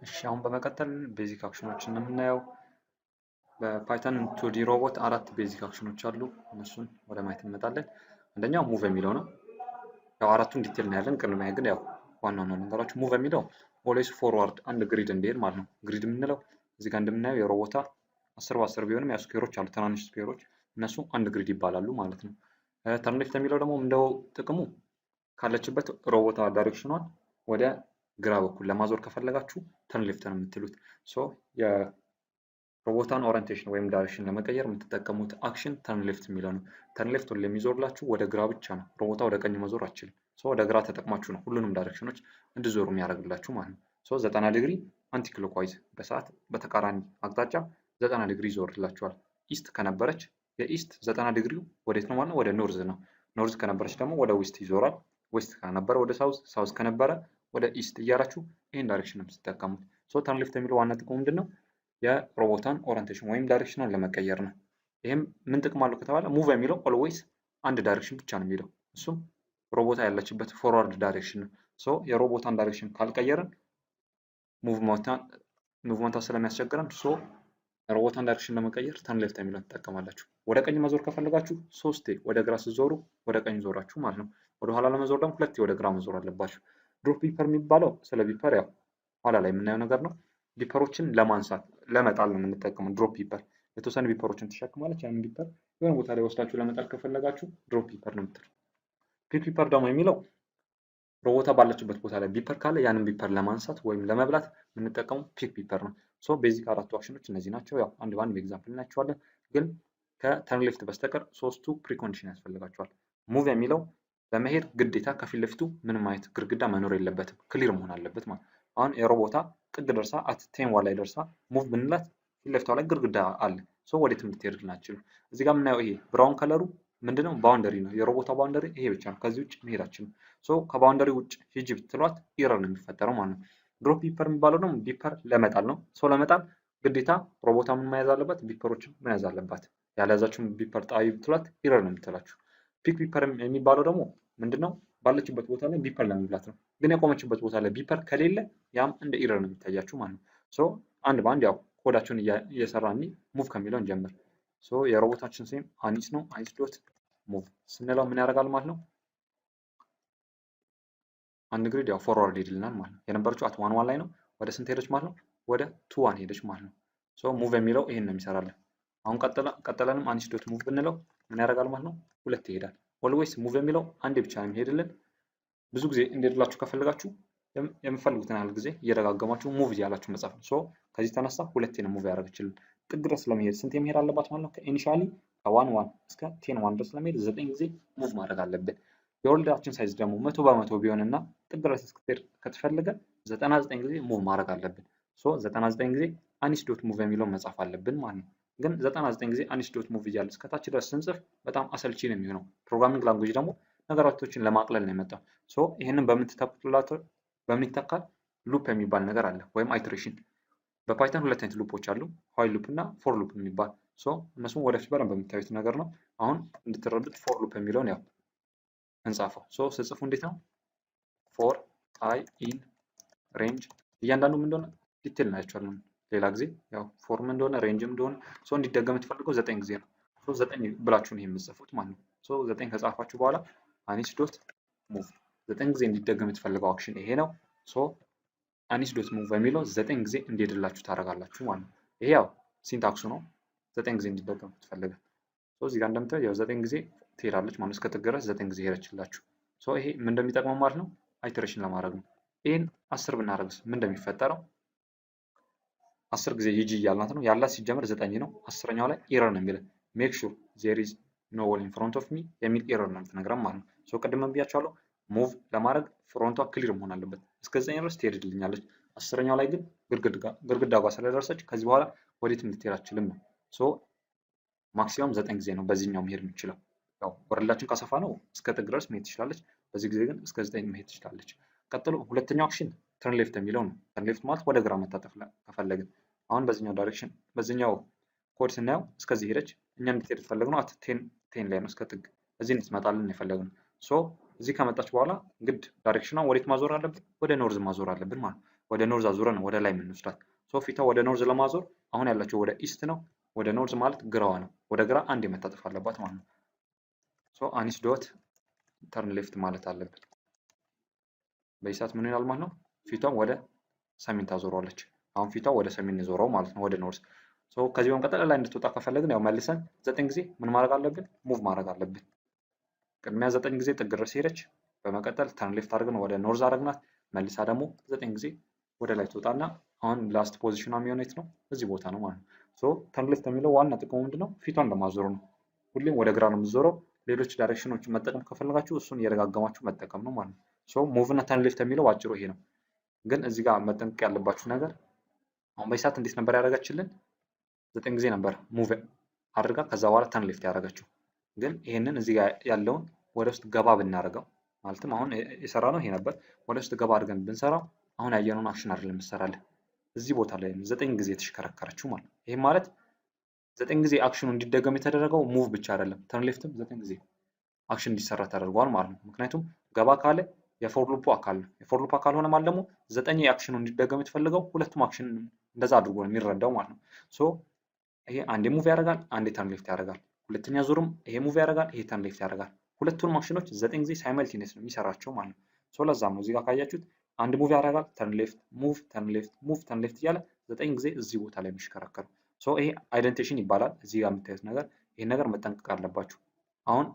እሺ አሁን በመቀጠል ቤዚክ አክሽኖችን ነው የምናየው። በፓይተን ቱዲ ሮቦት አራት ቤዚክ አክሽኖች አሉ። እነሱን ወደ ማየት እንመጣለን። አንደኛው ሙቭ የሚለው ነው። ያው አራቱን ዲቴል እናያለን። ቅድሚያ ግን ያው ዋናው ነው ነገራችሁ። ሙቭ የሚለው ኦልዌይስ ፎርዋርድ አንድ ግሪድ እንዲሄድ ማለት ነው። ግሪድ የምንለው እዚህ ጋር እንደምናየው የሮቦታ 10 በ10 ቢሆንም ያው ስኩዌሮች አሉ፣ ትናንሽ ስኩዌሮች፣ እነሱ አንድ ግሪድ ይባላሉ ማለት ነው። ተርን ሌፍት የሚለው ደግሞ እንደው ጥቅሙ ካለችበት ሮቦታ ዳይሬክሽኗን ወደ ግራ በኩል ለማዞር ከፈለጋችሁ ተርን ሌፍት ነው የምትሉት። ሶ የሮቦታን ኦሪንቴሽን ወይም ዳይሬክሽን ለመቀየር የምትጠቀሙት አክሽን ተርን ሌፍት የሚለው ነው። ተርን ሌፍት ሁሌ የሚዞርላችሁ ወደ ግራ ብቻ ነው። ሮቦታ ወደ ቀኝ መዞር አትችልም። ሶ ወደ ግራ ተጠቅማችሁ ነው ሁሉንም ዳይሬክሽኖች እንዲዞሩ የሚያደርግላችሁ ማለት ነው። ሶ 90 ዲግሪ አንቲ ክሎክዋይዝ በሰዓት በተቃራኒ አቅጣጫ 90 ዲግሪ ይዞርላችኋል። ኢስት ከነበረች የኢስት 90 ዲግሪው ወዴት ነው ማለት ነው? ወደ ኖርዝ ነው። ኖርዝ ከነበረች ደግሞ ወደ ዌስት ይዞራል። ዌስት ከነበረ ወደ ሳውዝ፣ ሳውዝ ከነበረ ወደ ኢስት እያላችሁ ይህን ዳይሬክሽን ነው የምትጠቀሙት። ሶ ተርን ሌፍት የሚለው ዋና ጥቅሙ ምንድን ነው? የሮቦታን ኦሪንቴሽን ወይም ዳይሬክሽኗን ለመቀየር ነው። ይህም ምን ጥቅም አለው ከተባለ ሙቭ የሚለው ኦልዌይስ አንድ ዳይሬክሽን ብቻ ነው የሚለው፣ እሱም ሮቦታ ያለችበት ፎርዋርድ ዳይሬክሽን ነው። ሶ የሮቦታን ዳይሬክሽን ካልቀየርን ሙቭመንቷ ስለሚያስቸግረን ሶ ሮቦታን ዳይሬክሽን ለመቀየር ተርን ሌፍት የሚለውን ትጠቀማላችሁ። ወደ ቀኝ መዞር ከፈለጋችሁ ሶስቴ ወደ ግራ ስትዞሩ ወደ ቀኝ ዞራችሁ ማለት ነው። ወደ ኋላ ለመዞር ደግሞ ሁለቴ ወደ ግራ መዞር አለባችሁ። ድሮፕ ቢፐር የሚባለው ስለ ቢፐር ያው ኋላ ላይ የምናየው ነገር ነው። ቢፐሮችን ለማንሳት ለመጣል ነው የምንጠቀመው። ድሮፕ ቢፐር የተወሰኑ ቢፐሮችን ትሸክማለች። ያንን ቢፐር የሆነ ቦታ ላይ ወስዳችሁ ለመጣል ከፈለጋችሁ ድሮፕ ቢፐር ነው የምትለው። ፒክ ቢፐር ደግሞ የሚለው ሮቦታ ባለችበት ቦታ ላይ ቢፐር ካለ ያንን ቢፐር ለማንሳት ወይም ለመብላት የምንጠቀመው ፒክ ቢፐር ነው። ሶ ቤዚክ አራቱ አክሽኖች እነዚህ ናቸው። ያው አንድ በአንድ ኤግዛምፕል እናያቸዋለን። ግን ከተርን ሌፍት በስተቀር ሶስቱ ፕሪኮንዲሽን ያስፈልጋቸዋል። ሙቭ የሚለው ለመሄድ ግዴታ ከፊት ለፊቱ ምንም አይነት ግድግዳ መኖር የለበትም፣ ክሊር መሆን አለበት ማለት። አሁን የሮቦታ ጥግ ደርሳ አት ቴን ዋን ላይ ደርሳ ሙቭ ብንላት ፊት ለፊቷ ላይ ግድግዳ አለ። ሶ ወዴት የምትሄድልን አትችልም። እዚህ ጋር የምናየው ይሄ ብራውን ከለሩ ምንድነው? ባውንደሪ ነው። የሮቦታ ባውንደሪ ይሄ ብቻ ነው። ከዚህ ውጭ መሄድ አትችልም። ሶ ከባውንደሪ ውጭ ሂጂ ብትሏት ኢረር ነው የሚፈጠረው ማለት ነው። ድሮፕ ቢፐር የሚባለው ደግሞ ቢፐር ለመጣል ነው። ሶ ለመጣል ግዴታ ሮቦታ ምን መያዝ አለባት? ቢፐሮችን መያዝ አለባት። ያልያዛችሁን ቢፐር ጣይ ብትሏት ኢረር ነው የምትላችሁ። ፒክ ቢፐር የሚባለው ደግሞ ምንድነው? ባለችበት ቦታ ላይ ቢፐር ለመብላት ነው። ግን የቆመችበት ቦታ ላይ ቢፐር ከሌለ ያም እንደ ኢረር ነው የሚታያችሁ ማለት ነው። ሶ አንድ በአንድ ያው ኮዳችሁን እየሰራን ሙቭ ከሚለው እንጀምር። ሶ የሮቦታችን ስም አኒስ ነው። አኒስ ዶት ሙቭ ስንለው ምን ያደርጋል ማለት ነው? አንድ ግሪድ ያው ፎርዋርድ ይድልናል ማለት ነው። የነበረችው አት ዋን ዋን ላይ ነው። ወደ ስንት ሄደች ማለት ነው? ወደ ቱ ዋን ሄደች ማለት ነው። ሶ ሙቭ የሚለው ይሄን ነው የሚሰራልን። አሁን ቀጠለንም አኒስ ዶት ሙቭ ብንለው ምን ያደርጋል ማለት ነው? ሁለት ይሄዳል። ኦልዌይስ ሙቭ የሚለው አንዴ ብቻ ነው የሚሄድልን። ብዙ ጊዜ እንዲሄድላችሁ ከፈለጋችሁ የምፈልጉትን ያህል ጊዜ እየደጋገማችሁ ሙቭ እያላችሁ መጻፍ ነው። ሶ ከዚህ ተነሳ ሁለቴ ነው ሙቭ ያደረገችልን። ጥግ ድረስ ለመሄድ ስንት መሄድ አለባት ማለት ነው? ከኢኒሻሊ ከዋን ዋን እስከ ቴን ዋን ድረስ ለመሄድ 9 ጊዜ ሙቭ ማድረግ አለብን። የወርልዳችን ሳይዝ ደግሞ 100 በ100 ቢሆንና ጥግ ድረስ እስክትሄድ ከተፈለገ 99 ጊዜ ሙቭ ማድረግ አለብን። ሶ 99 ጊዜ አኒስ ዶት ሙቭ የሚለውን መጻፍ አለብን ማለት ነው። ግን 99 ጊዜ አኒስ ዶት ሙቭ እያለ እስከታች ድረስ ስንጽፍ በጣም አሰልቺ ነው የሚሆነው። ፕሮግራሚንግ ላንጉጅ ደግሞ ነገራቶችን ለማቅለል ነው የመጣው። ሶ ይህንን በምን ይተካል? ሉፕ የሚባል ነገር አለ፣ ወይም አይትሬሽን። በፓይተን ሁለት አይነት ሉፖች አሉ፣ ዋይል ሉፕ እና ፎር ሉፕ የሚባል። ሶ እነሱም ወደፊት በደንብ በምታዩት ነገር ነው። አሁን እንድትረዱት ፎር ሉፕ የሚለውን ያው እንጻፈው። ሶ ስጽፉ እንዴት ነው? ፎር አይ ኢን ሬንጅ እያንዳንዱ ምን እንደሆነ ዲቴል እናያቸዋለን ሌላ ጊዜ። ያው ፎርም እንደሆነ ሬንጅም እንደሆነ ሶ እንዲደገም የምትፈልገው 9 ጊዜ ነው። ሶ 9 ብላችሁ ነው የምትጽፉት ማለት ነው። ሶ 9 ከጻፋችሁ በኋላ አኒስ ዶት ሙቭ 9 ጊዜ እንዲደገም የምትፈልገው አክሽን ይሄ ነው። ሶ አኒስ ዶት ሙቭ የሚለው 9 ጊዜ እንዲሄድላችሁ ታደርጋላችሁ ማለት ነው። ይሄ ያው ሲንታክሱ ነው። 9 ጊዜ እንዲደገም ትፈልገ። ሶ እዚህ ጋር እንደምታዩት ያው 9 ጊዜ ትሄዳለች ማለት እስከ ጥግ ድረስ 9 ጊዜ ሄደችላችሁ። ሶ ይሄ ምን እንደሚጠቅመው ማለት ነው? አይተሬሽን ለማድረግ ነው። ይሄን 10 ብናደርግስ ምን እንደሚፈጠረው? 10 ጊዜ ሂጂ እያልናት ነው። ያላት ሲጀምር 9 ነው። 10ኛው ላይ ኤረር ነው የሚለን ሜክ ሹር ዜር ኢዝ ኖ ዋል ኢን ፍሮንት ኦፍ ሚ የሚል ኤረር ነው የምትነግረን ማለት ነው። ሶ ቅድም ብያቸዋለሁ፣ ሙቭ ለማድረግ ፍሮንቷ ክሊር መሆን አለበት። እስከ 9 ድረስ ትሄድልኛለች። 10ኛው ላይ ግን ግድግዳ ጋር ስለደረሰች ከዚህ በኋላ ወዴት ልትሄድ አትችልም ነው። ሶ ማክሲመም 9 ጊዜ ነው በዚህኛው መሄድ የምትችለው። ያው ወረዳችን ካሰፋ ነው እስከ ጥግ ድረስ መሄድ ትችላለች። በዚህ ጊዜ ግን እስከ 9 መሄድ ትችላለች። ቀጥሎ ሁለተኛው አክሽን ተርን ሌፍት የሚለው ነው። ተርን ሌፍት ማለት ወደ ግራ መታጠፍ ከፈለግን አሁን በዚህኛው ዳይሬክሽን በዚህኛው ኮድ ስናየው እስከዚህ ሄደች። እኛ እንድትሄድ ፈለግነው አት ቴን ላይ ነው እስከ ጥግ እዚህ እንድትመጣልን የፈለግነው። ሶ እዚህ ከመጣች በኋላ ግድ ዳይሬክሽኗን ወዴት ማዞር አለብን? ወደ ኖርዝ ማዞር አለብን ማለት ነው። ወደ ኖርዝ አዙረን ወደ ላይ የምንወስዳት። ሶ ፊቷ ወደ ኖርዝ ለማዞር አሁን ያላቸው ወደ ኢስት ነው። ወደ ኖርዝ ማለት ግራዋ ነው። ወደ ግራ አንድ መታጠፍ አለባት ማለት ነው። ሶ አኒስ ዶት ተርን ሌፍት ማለት አለብን። በዚህ ሰዓት ምን ይላል ማለት ነው? ፊቷን ወደ ሰሜን ታዞረዋለች። አሁን ፊቷ ወደ ሰሜን ዞረው ማለት ነው፣ ወደ ኖርዝ። ሶ ከዚህ በመቀጠል ላይ እንድትወጣ ከፈለግን ያው መልሰን 9 ጊዜ ምን ማድረግ አለብን? ሙቭ ማድረግ አለብን። ቅድሚያ 9 ጊዜ ጥግ ድረስ ሄደች። በመቀጠል ተርን ሌፍት አድርገን ወደ ኖርዝ አድርግናት። መልሳ ደግሞ 9 ጊዜ ወደ ላይ ትወጣና አሁን ላስት ፖዚሽኗ የሚሆነው የት ነው? እዚህ ቦታ ነው ማለት ነው። ሶ ተርን ሌፍት የሚለው ዋና ጥቅሙ ምንድነው? ፊቷን ለማዞር ነው። ሁሌም ወደ ግራ ነው የምትዞረው። ሌሎች ዳይሬክሽኖችን መጠቀም ከፈለጋችሁ እሱን እየደጋገማችሁ መጠቀም ነው ማለት ነው። ሶ ሙቭ እና ተርን ሌፍት የሚለው አጭሩ ይሄ ነው። ግን እዚህ ጋር መጠንቀቅ ያለባችሁ ነገር አሁን በዚህ ሰዓት እንዴት ነበር ያደረገችልን? 9 ጊዜ ነበር ሙቭ አድርጋ ከዛ በኋላ ተርን ሌፍት ያደረገችው። ግን ይሄንን እዚህ ጋር ያለውን ወደ ውስጥ ገባ ብናደርገው ማለትም አሁን የሰራ ነው ይሄ ነበር። ወደ ውስጥ ገባ አድርገን ብንሰራው አሁን ያየነውን አክሽን አይደለም እንሰራለን። እዚህ ቦታ ላይ 9 ጊዜ ተሽከረከረችው ማለት ነው። ይሄ ማለት 9 ጊዜ አክሽኑ እንዲደገም የተደረገው ሙቭ ብቻ አይደለም፣ ተርን ሌፍትም 9 ጊዜ አክሽን እንዲሰራ ተደርጓል ማለት ነው። ምክንያቱም ገባ ካለ የፎር ሉፑ አካል ነው። የፎር ሉፕ አካል ሆነ ማለት ደግሞ 9 የአክሽኑ እንዲደገም የተፈልገው ሁለቱም አክሽን እንደዛ አድርጎ ነው የሚረዳው ማለት ነው። ሶ ይሄ አንዴ ሙቭ ያደርጋል፣ አንዴ ተርን ሌፍት ያደርጋል። ሁለተኛ ዙርም ይሄ ሙቭ ያደርጋል፣ ይሄ ተርን ሌፍት ያደርጋል። ሁለቱንም አክሽኖች 9 ጊዜ ሳይመልቲኒየስ ነው የሚሰራቸው ማለት ነው። ሶ ለዛም ነው እዚህ ጋር ካያችሁት አንድ ሙቭ ያደርጋል፣ ተርን ሌፍት፣ ሙቭ፣ ተርን ሌፍት፣ ሙቭ፣ ተርን ሌፍት እያለ 9 ጊዜ እዚህ ቦታ ላይ የሚሽከረከረው። ሶ ይሄ አይደንቴሽን ይባላል። እዚህ ጋር የምታዩት ነገር ይሄን ነገር መጠንቀቅ አለባችሁ። አሁን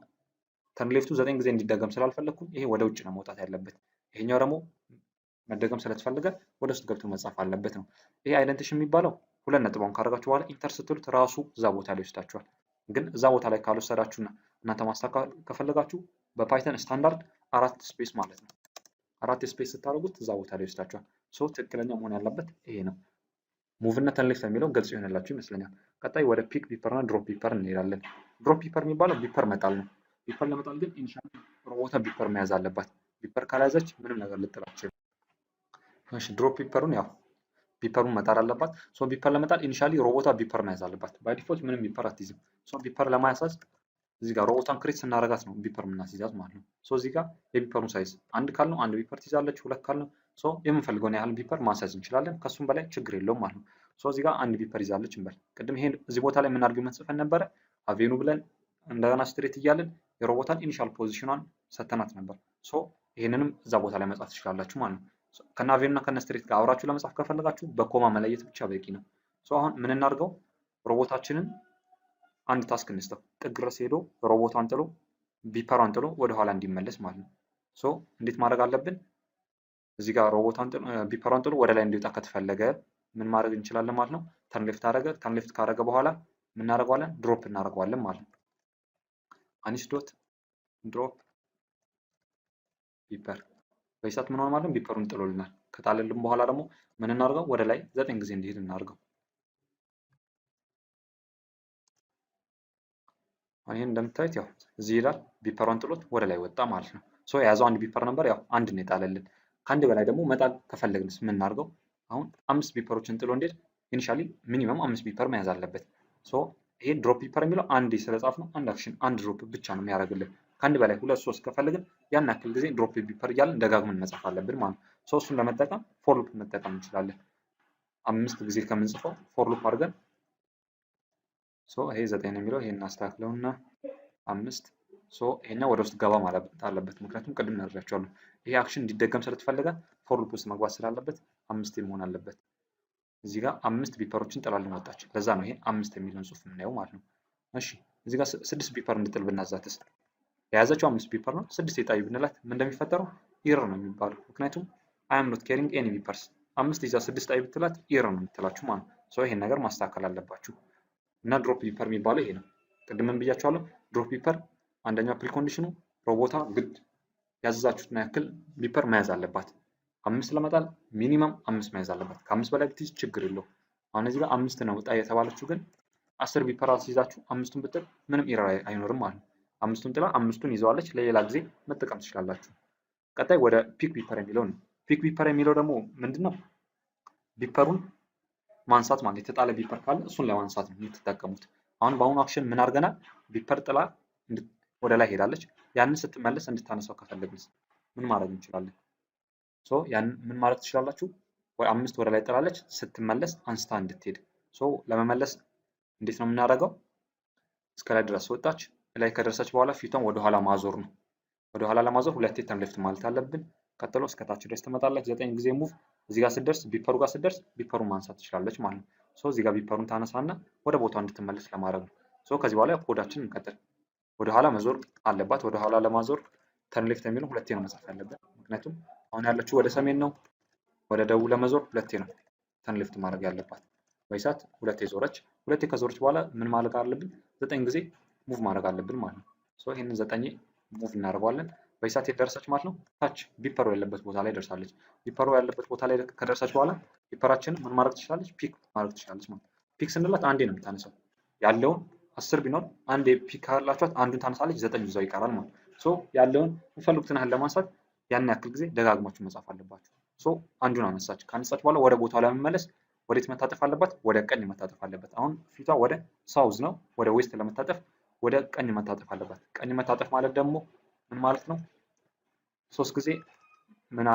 ተርን ሌፍቱ 9 ጊዜ እንዲደገም ስላልፈለግኩኝ ይሄ ወደ ውጭ ነው መውጣት ያለበት። ይሄኛው ደግሞ መደገም ስለተፈለገ ወደ ውስጥ ገብቶ መጻፍ አለበት ነው። ይሄ አይደንቲሽን የሚባለው ሁለት ነጥቧን ካደረጋችሁ በኋላ ኢንተር ስትሉት ራሱ እዛ ቦታ ላይ ይወስዳችኋል። ግን እዛ ቦታ ላይ ካልወሰዳችሁና እናንተ ማስተካከል ከፈለጋችሁ በፓይተን ስታንዳርድ 4 ስፔስ ማለት ነው። 4 ስፔስ ስታደርጉት እዛ ቦታ ላይ ይወስዳችኋል። ሶ ትክክለኛ መሆን ያለበት ይሄ ነው። ሙቭ እና ተርን ሌፍት የሚለው ግልጽ ይሆንላችሁ ይመስለኛል። ቀጣይ ወደ ፒክ ቢፐር እና ድሮፕ ቢፐር እንሄዳለን። ድሮፕ ቢፐር የሚባለው ቢፐር መጣል ነው። ቢፐር ለመጣል ግን ኢኒሻሊ ሮቦቷ ቢፐር መያዝ አለባት። ቢፐር ካልያዘች ምንም ነገር ልጥላችሁ። እሺ ድሮፕ ቢፐሩን ያው ቢፐሩን መጣል አለባት። ሶ ቢፐር ለመጣል ኢኒሻሊ ሮቦቷ ቢፐር መያዝ አለባት። ባይ ዲፎልት ምንም ቢፐር አትይዝም። ሶ ቢፐር ለማያሳዝ እዚህ ጋር ሮቦቷን ክሬት ስናረጋት ነው ቢፐር የምናስይዛት ማለት ነው። ሶ እዚህ ጋር የቢፐሩን ሳይዝ አንድ ካል ነው አንድ ቢፐር ትይዛለች። ሁለት ካል ነው ሶ የምንፈልገውን ያህል ቢፐር ማሳዝ እንችላለን። ከሱም በላይ ችግር የለውም ማለት ነው። ሶ እዚህ ጋር አንድ ቢፐር ይዛለች እንበል። ቅድም ይሄን እዚህ ቦታ ላይ ምን አርጊውመንት ጽፈን ነበረ? አቬኑ ብለን እንደገና ስትሬት እያለን የሮቦታን ኢኒሻል ፖዚሽኗን ሰተናት ነበር። ሶ ይሄንንም እዛ ቦታ ላይ መጻፍ ትችላላችሁ ማለት ነው። ከነ አቬኑ እና ከነ ስትሬት ጋር አብራችሁ ለመጻፍ ከፈለጋችሁ በኮማ መለየት ብቻ በቂ ነው። ሶ አሁን ምን እናድርገው? ሮቦታችንን አንድ ታስክ እንስጠው። ጥግ ድረስ ሄዶ ሮቦቷን ጥሎ ቢፐሯን ጥሎ ወደ ኋላ እንዲመለስ ማለት ነው። ሶ እንዴት ማድረግ አለብን? እዚህ ጋር ሮቦቷን ጥሎ ቢፐሯን ጥሎ ወደ ላይ እንዲወጣ ከተፈለገ ምን ማድረግ እንችላለን ማለት ነው? ተርን ሌፍት አደረገ። ተርን ሌፍት ካደረገ በኋላ ምን እናደርገዋለን? ድሮፕ እናደርገዋለን ማለት ነው። አኒስ ዶት ድሮፕ ቢፐር በዚህ ሰዓት ምን ሆነ ማለት ነው? ቢፐሩን ጥሎልናል። ከጣለልን በኋላ ደግሞ ምን እናድርገው? ወደ ላይ 9 ጊዜ እንዲሄድ እናድርገው። ይሄን እንደምታዩት ያው እዚህ ይላል ቢፐሯን ጥሎት ወደ ላይ ወጣ ማለት ነው። ሶ የያዘው አንድ ቢፐር ነበር፣ ያው አንድ ነው የጣለልን። ከአንድ በላይ ደግሞ መጣል ከፈለግንስ ምን እናድርገው? አሁን 5 ቢፐሮችን ጥሎ እንዴት ኢኒሻሊ ሚኒመም 5 ቢፐር መያዝ አለበት። ሶ ይሄ ድሮፕ ቢፐር የሚለው አንዴ ስለጻፍ ነው አንድ አክሽን አንድ ድሮፕ ብቻ ነው የሚያደርግልን። ከአንድ በላይ 2 3 ከፈለግን ያን ያክል ጊዜ ድሮፕ ቢፐር እያለን ደጋግመን መጻፍ አለብን ማለት ነው። ሶ እሱን ለመጠቀም ፎር ሉፕ መጠቀም እንችላለን። 5 ጊዜ ከምንጽፈው ፎር ሉፕ አድርገን ሶ ይሄ 9 ነው የሚለው ይሄን አስተካክለውና 5 ሶ ይሄኛው ወደ ውስጥ ገባ ማለት አለበት። ምክንያቱም ቅድም ነግሬያቸዋለሁ ይሄ አክሽን እንዲደገም ስለተፈለገ ፎር ሉፕ ውስጥ መግባት ስላለበት 5 መሆን አለበት። እዚህ ጋር 5 ቢፐሮችን ጥላልን ወጣች። ለዛ ነው ይሄ 5 የሚለውን ጽሑፍ የምናየው ማለት ነው። እሺ እዚህ ጋር 6 ቢፐር እንድጥል ብናዛትስ? የያዘችው 5 ቢፐር ነው። 6 የጣይ ብንላት ምን እንደሚፈጠረው ኢረር ነው የሚባለው። ምክንያቱም አይ አም ኖት ካሪንግ ኤኒ ቢፐርስ 5 ይዛ 6 ጣይ ብትላት ኢረር ነው የምትላችሁ ማለት ነው። ሶ ይሄን ነገር ማስተካከል አለባችሁ። እና ድሮፕ ቢፐር የሚባለው ይሄ ነው። ቅድምም ብያችኋለሁ። ድሮፕ ቢፐር አንደኛው ፕሪኮንዲሽኑ ሮቦታ ግድ ያዘዛችሁትን ያክል ቢፐር መያዝ አለባት። 5 ለመጣል ሚኒመም 5 መያዝ አለባት። ከ5 በላይ ብትይዝ ችግር የለውም። አሁን እዚህ ጋር 5 ነው ጣይ የተባለችው፣ ግን 10 ቢፐር አስይዛችሁ 5ቱን ብትል ምንም ኢረር አይኖርም ማለት ነው። 5ቱን ጥላ 5ቱን ይዘዋለች። ለሌላ ጊዜ መጠቀም ትችላላችሁ። ቀጣይ ወደ ፒክ ቢፐር የሚለው ነው። ፒክ ቢፐር የሚለው ደግሞ ምንድነው? ቢፐሩን ማንሳት ማለት የተጣለ ቢፐር ካለ እሱን ለማንሳት ነው የምትጠቀሙት። አሁን በአሁኑ አክሽን ምን አድርገናል? ቢፐር ጥላ ወደ ላይ ሄዳለች። ያንን ስትመለስ እንድታነሳው ከፈለግን ምን ማድረግ እንችላለን? ሶ ያንን ምን ማድረግ ትችላላችሁ? ወይ 5 ወደ ላይ ጥላለች ስትመለስ አንስታ እንድትሄድ ለመመለስ እንዴት ነው የምናደርገው? እስከ ላይ ድረስ ወጣች ላይ ከደረሰች በኋላ ፊቷን ወደ ኋላ ማዞር ነው። ወደ ኋላ ለማዞር ሁለቴ ተርን ሌፍት ማለት አለብን። ቀጥሎ እስከ ታች ድረስ ትመጣለች 9 ጊዜ ሙቭ። እዚህ ጋር ስትደርስ ቢፐሩ ጋር ስትደርስ ቢፐሩን ማንሳት ትችላለች ማለት ነው። እዚህ ጋር ቢፐሩን ታነሳና ወደ ቦታው እንድትመለስ ለማድረግ ነው። ከዚህ በኋላ ኮዳችን እንቀጥል። ወደ ኋላ መዞር አለባት። ወደ ኋላ ለማዞር ተርን ሌፍት የሚለው ሁለቴ ነው መጻፍ ያለብን። ምክንያቱም አሁን ያለችው ወደ ሰሜን ነው። ወደ ደቡብ ለመዞር ሁለቴ ነው ተርን ሌፍት ማድረግ ያለባት። በይሳት ሁለቴ ዞረች። ሁለቴ ከዞረች በኋላ ምን ማድረግ አለብን? 9 ጊዜ ሙቭ ማድረግ አለብን ማለት ነው። ይሄንን 9 ሙቭ እናደርገዋለን። በይሳት የደረሰች ማለት ነው ታች ቢፐሩ ያለበት ቦታ ላይ ደርሳለች። ቢፐሩ ያለበት ቦታ ላይ ከደረሰች በኋላ ቢፐራችንን ምን ማድረግ ትችላለች? ፒክ ማድረግ ትችላለች ማለት ነው። ፒክ ስንላት አንዴ ነው የምታነሳው። ያለውን 10 ቢኖር አንዴ ፒክ ካላችኋት አንዱን ታነሳለች፣ 9 ይዘው ይቀራል ማለት ነው። ያለውን የምትፈልጉትን ያህል ለማንሳት ያን ያክል ጊዜ ደጋግማችሁ መጻፍ አለባችሁ። አንዱን አነሳች። ካነሳች በኋላ ወደ ቦታው ለመመለስ ወዴት መታጠፍ አለባት? ወደ ቀኝ መታጠፍ አለባት። አሁን ፊቷ ወደ ሳውዝ ነው፣ ወደ ዌስት ለመታጠፍ ወደ ቀኝ መታጠፍ አለባት። ቀኝ መታጠፍ ማለት ደግሞ ምን ማለት ነው? 3 ጊዜ ምን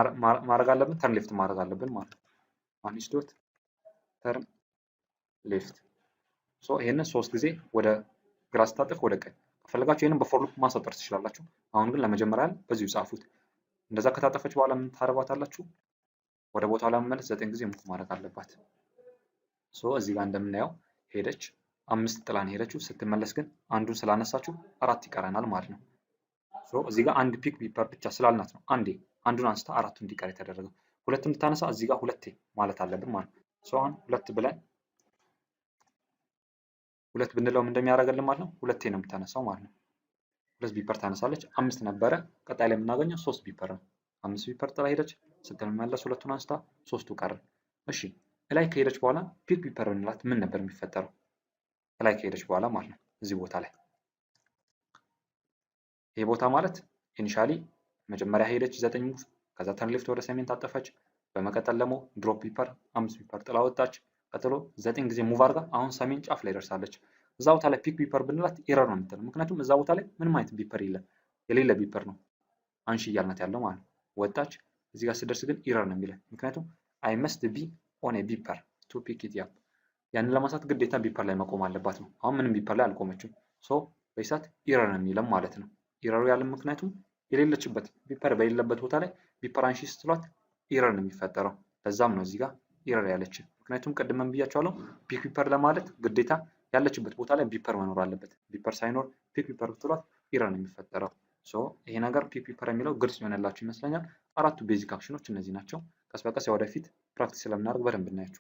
ማድረግ አለብን? ተርን ሌፍት ማድረግ አለብን ማለት ነው። አንስ ዶት ተርን ሌፍት። ይሄንን 3 ጊዜ ወደ ግራ ስታጠፍ ወደ ቀኝ። ከፈለጋችሁ ይሄንን በፎር ሉፕ ማሳጠር ትችላላችሁ። አሁን ግን ለመጀመሪያ ያህል በዚሁ ጻፉት። እንደዛ ከታጠፈች በኋላ ምን ታረጓታላችሁ? ወደ ቦታው ለመመለስ 9 ጊዜ ሙቭ ማድረግ አለባት። እዚህ ጋር እንደምናየው ሄደች 5 ጥላን ሄደችው። ስትመለስ ግን አንዱን ስላነሳችሁ 4 ይቀረናል ማለት ነው። እዚህ ጋር አንድ ፒክ ቢፐር ብቻ ስላልናት ነው አንዱን አንስታ 4ቱ እንዲቀር የተደረገው። ሁለት እንድታነሳ እዚህ ጋር ሁለቴ ማለት አለብን ማለት ነው። አሁን ሁለት ብለን ሁለት ብንለው ምን እንደሚያደርግልን ማለት ነው? ሁለቴ ነው የምታነሳው ማለት ነው። ሁለት ቢፐር ታነሳለች። 5 ነበረ። ቀጣይ ላይ የምናገኘው 3 ቢፐር ነው። 5 ቢፐር ጥላ ሄደች። ስትመለስ ሁለቱን አንስታ 3ቱ ቀረ። እሺ ላይ ከሄደች በኋላ ፒክ ቢፐር ብንላት ምን ነበር የሚፈጠረው? ላይ ከሄደች በኋላ ማለት ነው እዚህ ቦታ ላይ ይሄ ቦታ ማለት ኢኒሻሊ መጀመሪያ ሄደች 9 ሙቭ፣ ከዛ ተርን ሌፍት ወደ ሰሜን ታጠፈች። በመቀጠል ደግሞ ድሮፕ ቢፐር 5 ቢፐር ጥላ ወጣች። ቀጥሎ 9 ጊዜ ሙቭ አድርጋ አሁን ሰሜን ጫፍ ላይ ደርሳለች። እዛ ቦታ ላይ ፒክ ቢፐር ብንላት ኤረር ነው የምትለው። ምክንያቱም እዛ ቦታ ላይ ምንም አይነት ቢፐር የሌለ ቢፐር ነው አንሺ እያልናት ያለው ማለት ነው። ወጣች። እዚህ ጋር ስደርስ ግን ኤረር ነው የሚለን። ምክንያቱም አይ መስት ቢ ኦን ኤ ቢፐር ቱ ፒክ ኢት አፕ። ያንን ለማንሳት ግዴታ ቢፐር ላይ መቆም አለባት ነው። አሁን ምንም ቢፐር ላይ አልቆመችም። በይሳት ኤረር ነው የሚለም ማለት ነው። ኤረሩ ያለ ምክንያቱም የሌለችበት ቢፐር በሌለበት ቦታ ላይ ቢፐር አንሺ ስትሏት ኤረር ነው የሚፈጠረው። ለዛም ነው እዚህ ጋር ኤረር ያለችን። ምክንያቱም ቅድም ብያቸዋለሁ ፒክ ቢፐር ለማለት ግዴታ ያለችበት ቦታ ላይ ቢፐር መኖር አለበት። ቢፐር ሳይኖር ፒክ ቢፐር ብትሏት ኤረር ነው የሚፈጠረው። ይሄ ነገር ፒክ ቢፐር የሚለው ግልጽ ይሆንላችሁ ይመስለኛል። 4ቱ ቤዚክ አክሽኖች እነዚህ ናቸው። ቀስ በቀስ ወደፊት ፕራክቲስ ስለምናደርግ በደንብ እናያቸው።